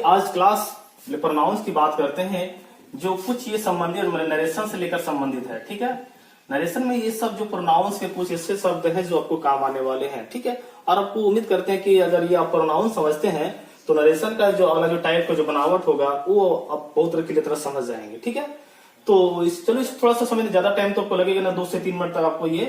आज class pronounce की बात करते हैं, जो कुछ ये संबंधित नरेशन से लेकर संबंधित है। ठीक है, नरेशन में ये सब जो प्रोनाउंस के कुछ ऐसे शब्द हैं जो आपको काम आने वाले हैं। ठीक है, और आपको उम्मीद करते हैं कि अगर ये आप प्रोनाउंस समझते हैं तो नरेशन का जो अगला जो टाइप का जो बनावट होगा वो आप बहुत तरह की तरह समझ जाएंगे। ठीक है, तो चलो इस थोड़ा सा समय ज्यादा टाइम तो आपको लगेगा ना, 2 से 3 मिनट तक आपको ये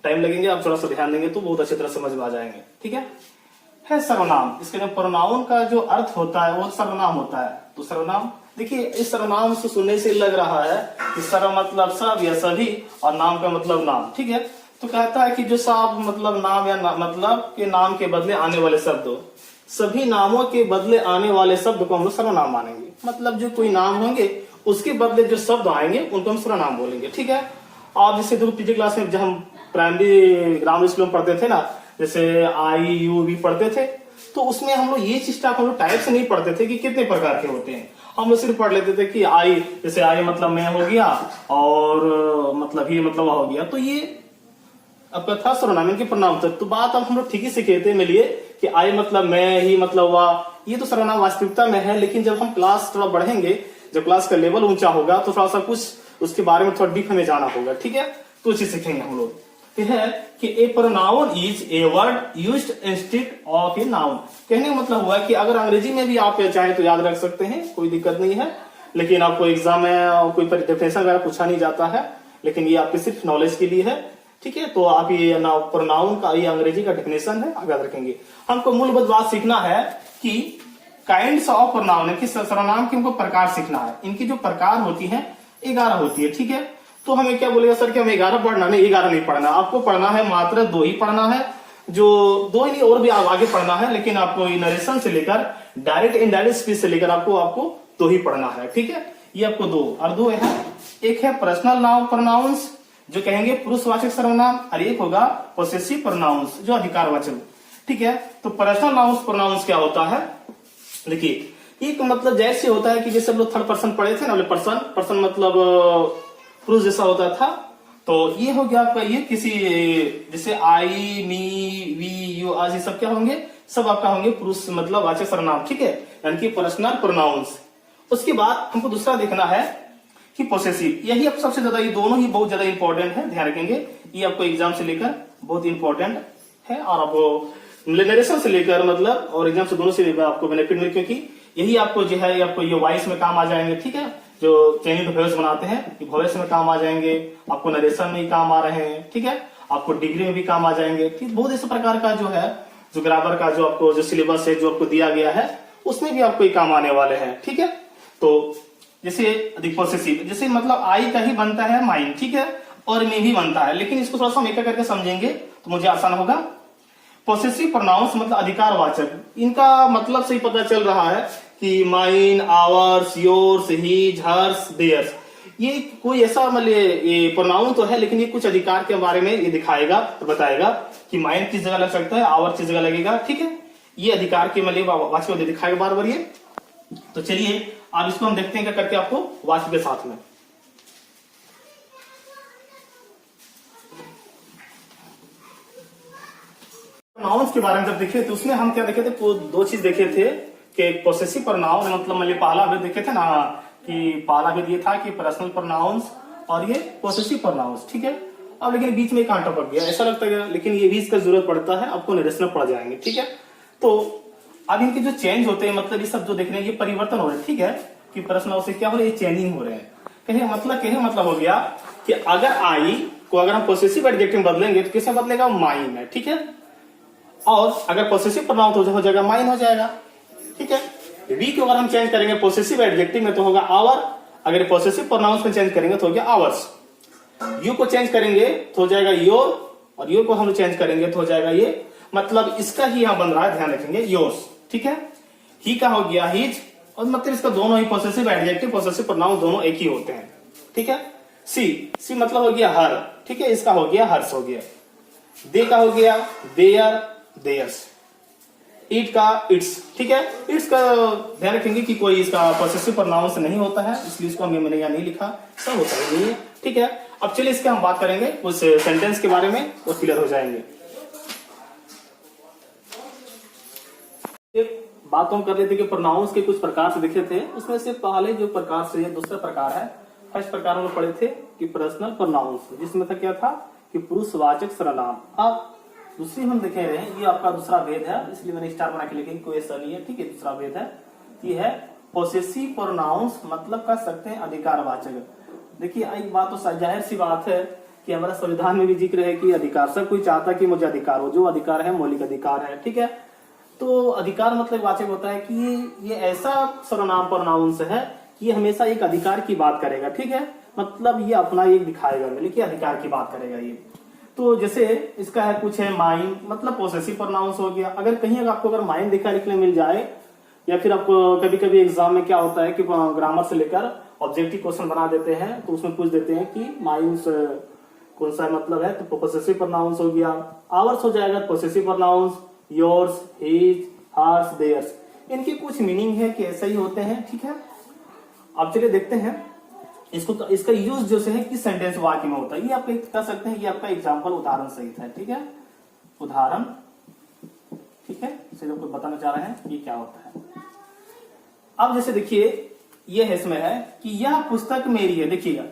टाइम लगेंगे। आप थोड़ा सा ध्यान देंगे तो बहुत अच्छी तरह समझ में आ जाएंगे। ठीक है सर्वनाम। इसके जो प्रोनाउन का जो अर्थ होता है वो सर्वनाम होता है। तो सर्वनाम देखिए, इस सर्वनाम से सुनने से लग रहा है कि सर्व मतलब सब या सभी और नाम का मतलब नाम। ठीक है, तो कहता है कि जो सब मतलब नाम या मतलब के नाम के बदले आने वाले शब्द, सभी नामों के बदले आने वाले शब्द को हम लोग सर्वनाम मानेंगे। मतलब जो कोई नाम होंगे उसके बदले जो शब्द आएंगे उनको हम सर्वनाम बोलेंगे। ठीक है, आप जैसे देखो पिछली क्लास में जब हम प्राइमरी ग्रामर स्कूल में पढ़ते थे ना, जैसे आई यू भी पढ़ते थे, तो उसमें हम लोग ये चीज हम लोग टाइप से नहीं पढ़ते थे कि कितने प्रकार के होते हैं। हम लोग सिर्फ पढ़ लेते थे कि आई, जैसे आई मतलब मैं हो गया और मतलब ही मतलब हो गया, तो ये आपका था सर्वनाम, इनके प्रणाम तक। तो बात अब हम लोग ठीक ही सीखे थे मिलिए कि आई मतलब मैं, ही मतलब हुआ, ये तो सर्वनाम वास्तविकता में है। लेकिन जब हम क्लास थोड़ा बढ़ेंगे, जब क्लास का लेवल ऊंचा होगा तो थोड़ा सा कुछ उसके बारे में थोड़ा डीप हमें जाना होगा। ठीक है, तो चीज सीखेंगे हम लोग। है कि a pronoun is a word used instead of a noun. कहने का मतलब हुआ कि अगर अंग्रेजी में भी आप चाहे तो याद रख सकते हैं, कोई दिक्कत नहीं है। लेकिन आपको एग्जाम में कोई डेफिनेशन वगैरह पूछा नहीं जाता है, लेकिन ये आपके सिर्फ नॉलेज के लिए है। ठीक है, तो आप ये प्रोनाउन का ये अंग्रेजी का डेफिनेशन है, आप याद रखेंगे। हमको मूलभूत बात सीखना है कि काइंड्स ऑफ प्रोनाउन, इनकी सर्वनाम के हमको प्रकार सीखना है। इनकी जो प्रकार होती है 11 होती है। ठीक है, तो हमें क्या बोलेगा सर कि हमें 11 पढ़ना नहीं, 11 नहीं पढ़ना, आपको पढ़ना है मात्र 2 ही पढ़ना है। जो 2 ही नहीं और भी आगे पढ़ना है, लेकिन आपको नरेशन से लेकर डायरेक्ट इनडायरेक्ट स्पीच से लेकर आपको 2 ही पढ़ना है। ठीक है, ये आपको 2 और 2 है। एक है पर्सनल नाउन प्रोनाउंस जो कहेंगे पुरुषवाचक सर्वनाम, और एक होगा पोसेसिव प्रोनाउंस जो अधिकारवाचक। ठीक है, तो पर्सनल नाउन प्रोनाउंस क्या होता है, देखिए एक मतलब जैसे होता है कि जैसे हम लोग थर्ड पर्सन पढ़े थे ना, पर्सन मतलब पुरुष जैसा होता था। तो ये हो गया आपका ये किसी जैसे आई मी वी यू आज ये सब क्या होंगे, सब आपका होंगे पुरुष मतलब वाचक सर्वनाम। ठीक है, यानी कि पर्सनल प्रोनाउंस। उसके बाद हमको दूसरा देखना है कि पोसेसिव। यही अब सबसे ज्यादा, ये दोनों ही बहुत ज्यादा इंपॉर्टेंट है, ध्यान रखेंगे। ये आपको एग्जाम से लेकर बहुत इंपॉर्टेंट है, और आपको नरेशन से लेकर मतलब और एग्जाम से दोनों से आपको बेनिफिट मिले, क्योंकि यही आपको जो है आपको ये वॉइस में काम आ जाएंगे। ठीक है, जो चयनित वॉइस बनाते हैं ये भविष्य में काम आ जाएंगे, आपको नरेशन में ही काम आ रहे हैं। ठीक है, आपको डिग्री में भी काम आ जाएंगे। ठीक, बहुत इस प्रकार का जो है जो ग्रामर का जो आपको जो सिलेबस है जो आपको दिया गया है उसमें भी आपको काम आने वाले हैं। ठीक है, तो जैसे पोसेसिव जैसे मतलब आई का ही बनता है माइन। ठीक है, और में भी बनता है, लेकिन इसको थोड़ा सा हम एक करके समझेंगे तो मुझे आसान होगा। पोसेसिव प्रोनाउंस मतलब अधिकारवाचक, इनका मतलब से ही पता चल रहा है कि mine, hours, yours, his, hers, theirs, ये कोई ऐसा मतलब ये प्रोनाउन तो है, लेकिन ये कुछ अधिकार के बारे में ये दिखाएगा और बताएगा कि माइन किस जगह लग सकता है, आवर किस जगह लगेगा। ठीक है, ये अधिकार के मतलब वाक्य में दिखाएगा बार बार ये। तो चलिए अब इसको हम देखते हैं क्या करके आपको वाक्य के साथ में। प्रोनाउंस के बारे में जब देखे तो उसमें हम क्या देखे थे, 2 चीज देखे थे कि एक पोसेसिव प्रोनाउन मतलब पहला भी देखे थे ना कि पहला भी ये था कि पर्सनल प्रोनाउंस और ये पोसेसिव प्रोनाउंस। ठीक है, अब लेकिन बीच में कांटा पड़ गया, ऐसा लगता है, लेकिन ये भी इसका जरूरत पड़ता है, आपको नरेशन पड़ जाएंगे। ठीक है, तो अब इनके जो चेंज होते हैं मतलब ये सब जो देख रहे हैं ये परिवर्तन हो रहे हैं। ठीक है, कि पर्सनल से क्या हो रहा है, ये चेंजिंग हो रहे हैं। कहे मतलब हो गया कि अगर आई को अगर हम पोसेसिव एडजेक्टिव बदलेंगे तो किससे बदलेगा, माइन है। ठीक है, और अगर पोसेसिव प्रोनाउन हो जाएगा माइन हो जाएगा। ठीक है, वी को अगर हम चेंज करेंगे पोसेसिव एडजेक्टिव में तो होगा आवर, अगर पोसेसिव प्रोनाउंस में चेंज करेंगे तो हो गया आवर्स। यू को चेंज करेंगे तो हो जाएगा योर, और यू को हम चेंज करेंगे तो हो जाएगा ये, मतलब इसका ही यहां बन रहा है, ध्यान रखेंगे, योर्स। ठीक है, ही का हो गया हिज, और मतलब इसका दोनों ही पोसेसिव एडजेक्टिव पोसेसिव प्रोनाउन दोनों एक ही होते हैं। ठीक है, सी मतलब हो गया हर। ठीक है, इसका हो गया हर्ष हो गया। दे का हो गया देयर, देयर्स। इट का इट्स। ठीक है, इट्स का ध्यान रखेंगे कि कोई इसका पोसेसिव प्रोनाउंस नहीं होता है, इसलिए इसको मैंने यहाँ नहीं लिखा, सब होता है नहीं है। ठीक है, अब चलिए इसके हम बात करेंगे उस सेंटेंस के बारे में, वो क्लियर हो जाएंगे। बात हम कर रहे थे कि प्रोनाउंस के कुछ प्रकार से दिखे थे, उसमें से पहले जो प्रकार से दूसरा प्रकार है, फर्स्ट प्रकार हम लोग पढ़े थे कि पर्सनल प्रोनाउंस, जिसमें था क्या था कि पुरुषवाचक सर्वनाम। अब दूसरी हम देखे रहे हैं, ये आपका दूसरा भेद है, इसलिए मैंने स्टार बना के लिखे, कोई ऐसा नहीं है, ठीक है। दूसरा भेद है, ये है पोसेसिव प्रोनाउंस, मतलब कह सकते हैं अधिकारवाचक। देखिए एक बात तो जाहिर सी बात है कि हमारा संविधान में भी जिक्र है कि अधिकार, सब कोई चाहता है कि मुझे अधिकार हो, जो अधिकार है मौलिक अधिकार है, ठीक है। तो अधिकार मतलब वाचक होता है कि ये ऐसा सर्वनाम प्रोनाउंस है कि ये हमेशा एक अधिकार की बात करेगा, ठीक है। मतलब ये अपना एक दिखाएगा, मतलब कि अधिकार की बात करेगा ये। तो जैसे इसका है कुछ है माइंड, मतलब पोसेसिव प्रोनाउंस हो गया। अगर कहीं आपको अगर माइंड दिखा लिखने मिल जाए, या फिर आपको कभी कभी एग्जाम में क्या होता है कि ग्रामर से लेकर ऑब्जेक्टिव क्वेश्चन बना देते हैं, तो उसमें पूछ देते हैं कि माइंड कौन सा मतलब है, तो पोसेसिव प्रोनाउंस हो गया। आवर्स हो जाएगा possessive pronounce, yours, his, hers, theirs. इनके कुछ मीनिंग है कि ऐसे ही होते हैं, ठीक है। अब चलिए देखते हैं इसको, इसका यूज जो है किस सेंटेंस वाक्य में होता है, ये आप कह सकते हैं, ये आपका एग्जाम्पल उदाहरण सहित है, ठीक है। उदाहरण, ठीक है, इसे आपको बताना चाह रहे हैं ये क्या होता है। अब जैसे देखिए ये है, इसमें है कि यह पुस्तक मेरी है। देखिएगा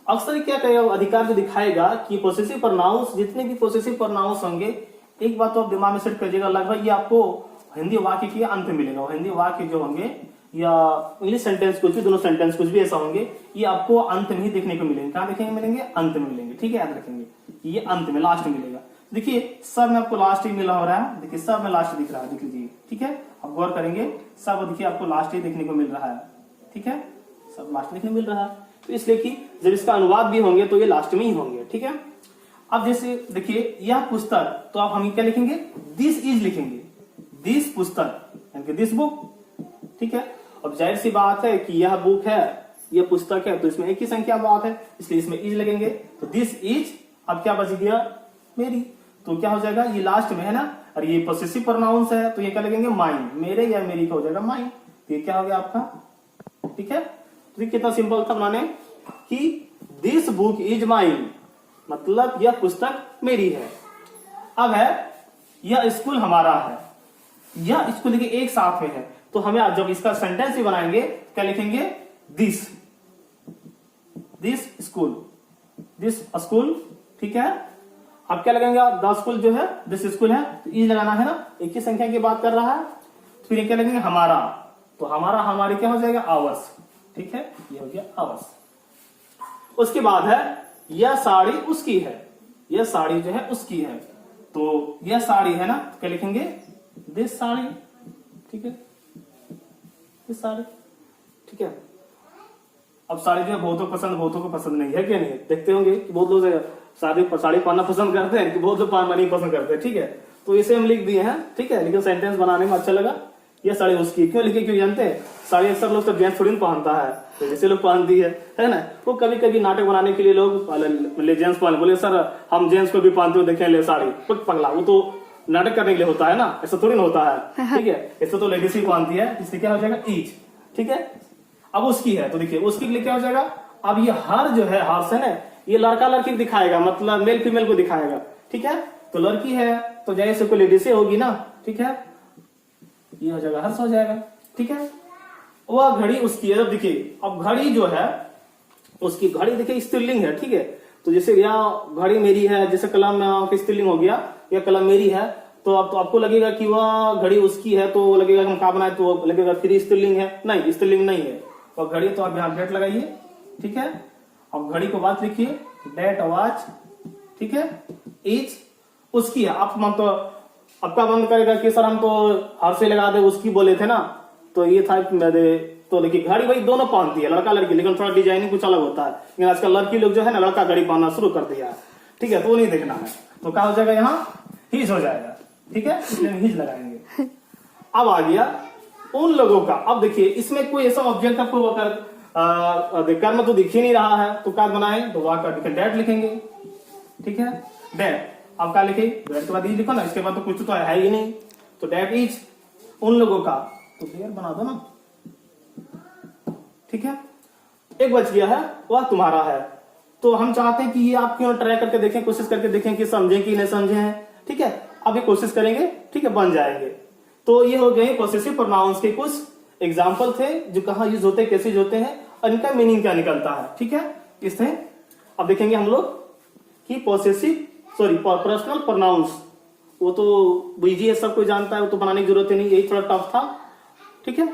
अक्सर क्या कहेगा, अधिकार जो दिखाएगा कि पोसेसिव प्रोनाउंस, जितने भी पोसेसिव प्रोनाउंस होंगे, एक बात तो आप दिमाग में सेट करिएगा, लगभग ये आपको हिंदी वाक्य के अंत में मिलेगा। हिंदी वाक्य जो होंगे या इंग्लिश सेंटेंस कुछ भी, दोनों सेंटेंस कुछ भी ऐसा होंगे, ये आपको अंत में ही देखने को मिलेंगे। कहाँ देखेंगे, मिलेंगे अंत में मिलेंगे, ठीक है, याद रखेंगे ये अंत में, लास्ट में मिलेगा। देखिए सब में आपको लास्ट ही मिला हो रहा है, देखिए सब में लास्ट दिख रहा है, देख लीजिए, ठीक है। अब गौर करेंगे, सब देखिए आपको लास्ट ही देखने को मिल रहा है, ठीक है, सब लास्ट देखने मिल रहा है। तो इसलिए कि जब इसका अनुवाद भी होंगे तो ये लास्ट में ही होंगे, ठीक है। अब जैसे देखिए यह पुस्तक, तो आप हम क्या लिखेंगे, दिस इज लिखेंगे, दिस पुस्तक यानी कि दिस बुक, ठीक है। अब जाहिर सी बात है कि यह बुक है, यह पुस्तक है, तो इसमें एक ही संख्या बात है, इसलिए इसमें इज लगेंगे। तो दिस इज, अब क्या बच गया, मेरी, तो क्या हो जाएगा, ये लास्ट में है ना, और ये पोसेसिव प्रोनाउंस है, तो ये क्या लगेंगे, माइन, मेरे या मेरी का हो जाएगा माइन। तो ये क्या हो गया आपका, ठीक है। तो कितना सिंपल था बनाने कि दिस बुक इज माइन, मतलब यह पुस्तक मेरी है। अब है यह स्कूल हमारा है, यह स्कूल देखिए एक साथ में है, तो हमें जब इसका सेंटेंस ही बनाएंगे क्या लिखेंगे, this, this school, this school, ठीक है। अब क्या लगेंगे, द स्कूल जो है, दिस स्कूल है, तो ई लगाना है ना, एक ही संख्या की बात कर रहा है। फिर ये क्या लगेंगे, हमारा, तो हमारा हमारी क्या हो जाएगा, आवर्स, ठीक है, ये हो गया आवर्स। उसके बाद है यह साड़ी उसकी है, यह साड़ी जो है उसकी है, तो यह साड़ी है ना, तो क्या लिखेंगे, दिस साड़ी, ठीक है, दिस साड़ी, ठीक है। अब साड़ी जो है बहुतों को पसंद नहीं है, क्या नहीं है, देखते होंगे कि बहुत लोग साड़ी पहनना पसंद करते हैं, कि बहुत लोग पहनना नहीं पसंद करते हैं, ठीक है। तो इसे हम लिख दिए हैं, ठीक है, लेकिन सेंटेंस बनाने में अच्छा लगा। यह साड़ी उसकी क्यों लिखे, क्यों जानते हैं, साड़ी अक्सर लोग तो जेंट्स थोड़ी पहनता है, तो जैसे लोग पहनती है ना। वो कभी कभी नाटक बनाने के लिए लोग जेंट्स पहन, बोले सर हम जेंट्स को भी पहनते हुए देखे ले साड़ी, पगला, वो तो नाटक करने के लिए होता है ना, ऐसा थोड़ी ना होता है, ठीक है। ऐसा तो लेडीज ही पहनती है, इसलिए क्या हो जाएगा, ईच, ठीक है। अब उसकी है, तो देखिए उसकी के लिए क्या हो जाएगा, अब ये हर जो है, हर्ष है ना, ये लड़का लड़की दिखाएगा, मतलब मेल फीमेल को दिखाएगा, ठीक है। तो लड़की है तो जैसे कोई लेडीज होगी ना, ठीक है, ये हो जाएगा हर्ष हो जाएगा, ठीक है। वह घड़ी उसकी है, अब देखिए अब घड़ी जो है उसकी, घड़ी देखिए स्त्रीलिंग है, ठीक है। तो जैसे यहाँ घड़ी मेरी है, जैसे कलम स्त्रीलिंग हो गया, या कलम मेरी है, तो अब तो आपको लगेगा कि वह घड़ी उसकी है, तो लगेगा हम क्या बनाए, तो लगेगा फिर स्त्रीलिंग है, नहीं स्त्रीलिंग नहीं है। और घड़ी तो आप यहाँ डेट लगाइए, ठीक है। अब घड़ी को बात लिखिए, डेट वॉच, ठीक है, इज उसकी है। आप तो आपका मन करेगा कि सर हम तो हर से लगा दे, उसकी बोले थे ना, तो ये था तो देखिए घड़ी भाई दोनों पहनती है, लड़का लड़की, लेकिन थोड़ा डिजाइनिंग कुछ अलग होता है। लेकिन आजकल लड़की लोग जो है ना, लड़का घड़ी पहनना शुरू कर दिया है, ठीक है, तो वो नहीं देखना है। तो क्या हो जाएगा, यहाँ हिज हो जाएगा, ठीक है, इसलिए हिज लगाएंगे। अब आ गया उन लोगों का। अब देखिए इसमें कोई ऐसा ऑब्जेक्ट आपको कर्म तो दिख ही नहीं रहा है, तो क्या बनाए, तो वहां का डेट लिखेंगे, ठीक है, डेट। अब क्या लिखे, डेट के बाद इज लिखो ना, इसके बाद तो कुछ तो है ही नहीं, तो डेट इज उन लोगों का, तो देयर बना दो ना, ठीक है। एक बच गया है, वह तुम्हारा है। तो हम चाहते हैं कि ये आप क्यों ट्राई करके देखें, कोशिश करके देखें कि समझे कि नहीं समझे हैं, ठीक है। अब ये कोशिश करेंगे, ठीक है, बन जाएंगे। तो ये हो गए पॉसेसिव प्रोनाउंस के कुछ एग्जाम्पल थे जो कहाँ यूज होते हैं, कैसे यूज होते हैं और इनका मीनिंग क्या निकलता है। ठीक है, इसमें अब देखेंगे हम लोग कि पर्सनल प्रोनाउंस, वो तो इजी है, सबको जानता है, वो तो बनाने की जरूरत ही नहीं, यही थोड़ा टफ था। ठीक है।